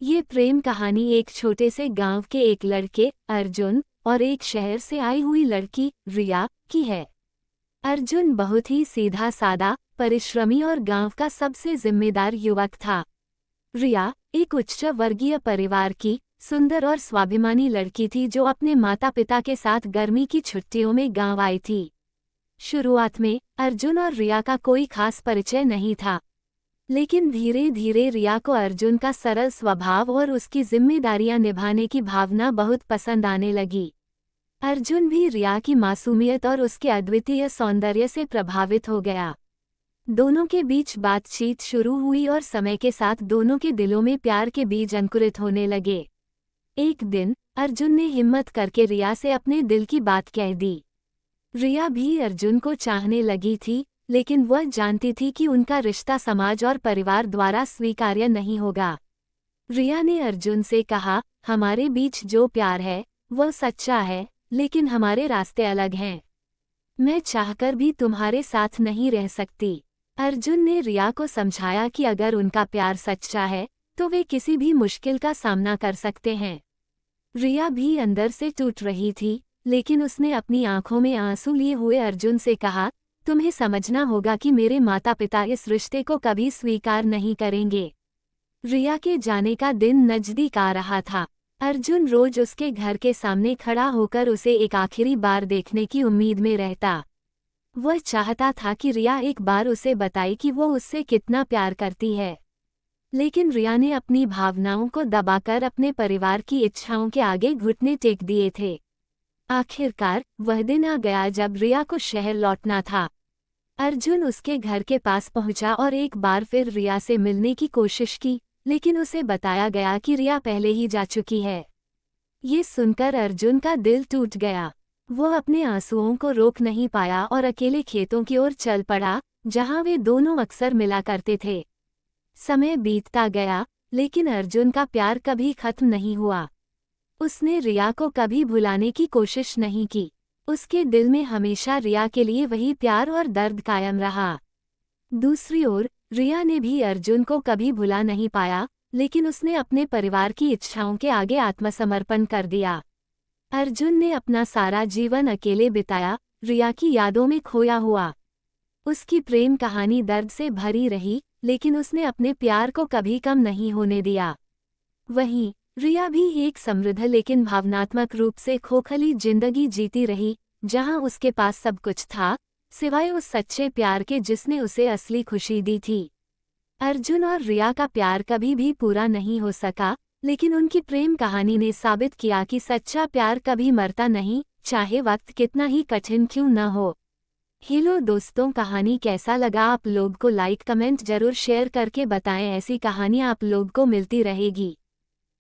ये प्रेम कहानी एक छोटे से गांव के एक लड़के अर्जुन और एक शहर से आई हुई लड़की रिया की है। अर्जुन बहुत ही सीधा सादा, परिश्रमी और गांव का सबसे जिम्मेदार युवक था। रिया एक उच्च वर्गीय परिवार की सुंदर और स्वाभिमानी लड़की थी जो अपने माता पिता के साथ गर्मी की छुट्टियों में गांव आई थी। शुरुआत में अर्जुन और रिया का कोई खास परिचय नहीं था, लेकिन धीरे धीरे रिया को अर्जुन का सरल स्वभाव और उसकी जिम्मेदारियां निभाने की भावना बहुत पसंद आने लगी। अर्जुन भी रिया की मासूमियत और उसके अद्वितीय सौंदर्य से प्रभावित हो गया। दोनों के बीच बातचीत शुरू हुई और समय के साथ दोनों के दिलों में प्यार के बीज अंकुरित होने लगे। एक दिन अर्जुन ने हिम्मत करके रिया से अपने दिल की बात कह दी। रिया भी अर्जुन को चाहने लगी थी, लेकिन वह जानती थी कि उनका रिश्ता समाज और परिवार द्वारा स्वीकार्य नहीं होगा। रिया ने अर्जुन से कहा, हमारे बीच जो प्यार है वह सच्चा है, लेकिन हमारे रास्ते अलग हैं। मैं चाहकर भी तुम्हारे साथ नहीं रह सकती। अर्जुन ने रिया को समझाया कि अगर उनका प्यार सच्चा है तो वे किसी भी मुश्किल का सामना कर सकते हैं। रिया भी अंदर से टूट रही थी, लेकिन उसने अपनी आंखों में आंसू लिए हुए अर्जुन से कहा, तुम्हें समझना होगा कि मेरे माता पिता इस रिश्ते को कभी स्वीकार नहीं करेंगे। रिया के जाने का दिन नजदीक आ रहा था। अर्जुन रोज उसके घर के सामने खड़ा होकर उसे एक आखिरी बार देखने की उम्मीद में रहता। वह चाहता था कि रिया एक बार उसे बताए कि वो उससे कितना प्यार करती है, लेकिन रिया ने अपनी भावनाओं को दबाकर अपने परिवार की इच्छाओं के आगे घुटने टेक दिए थे। आखिरकार वह दिन आ गया जब रिया को शहर लौटना था। अर्जुन उसके घर के पास पहुंचा और एक बार फिर रिया से मिलने की कोशिश की, लेकिन उसे बताया गया कि रिया पहले ही जा चुकी है। ये सुनकर अर्जुन का दिल टूट गया। वो अपने आंसुओं को रोक नहीं पाया और अकेले खेतों की ओर चल पड़ा, जहां वे दोनों अक्सर मिला करते थे। समय बीतता गया, लेकिन अर्जुन का प्यार कभी खत्म नहीं हुआ। उसने रिया को कभी भुलाने की कोशिश नहीं की। उसके दिल में हमेशा रिया के लिए वही प्यार और दर्द कायम रहा। दूसरी ओर रिया ने भी अर्जुन को कभी भुला नहीं पाया, लेकिन उसने अपने परिवार की इच्छाओं के आगे आत्मसमर्पण कर दिया। अर्जुन ने अपना सारा जीवन अकेले बिताया, रिया की यादों में खोया हुआ। उसकी प्रेम कहानी दर्द से भरी रही, लेकिन उसने अपने प्यार को कभी कम नहीं होने दिया। वहीं रिया भी एक समृद्ध लेकिन भावनात्मक रूप से खोखली जिंदगी जीती रही, जहां उसके पास सब कुछ था, सिवाय उस सच्चे प्यार के जिसने उसे असली खुशी दी थी। अर्जुन और रिया का प्यार कभी भी पूरा नहीं हो सका, लेकिन उनकी प्रेम कहानी ने साबित किया कि सच्चा प्यार कभी मरता नहीं, चाहे वक्त कितना ही कठिन क्यों न हो। हेलो दोस्तों, कहानी कैसा लगा आप लोग को लाइक कमेंट जरूर शेयर करके बताएं। ऐसी कहानियां आप लोग को मिलती रहेगी।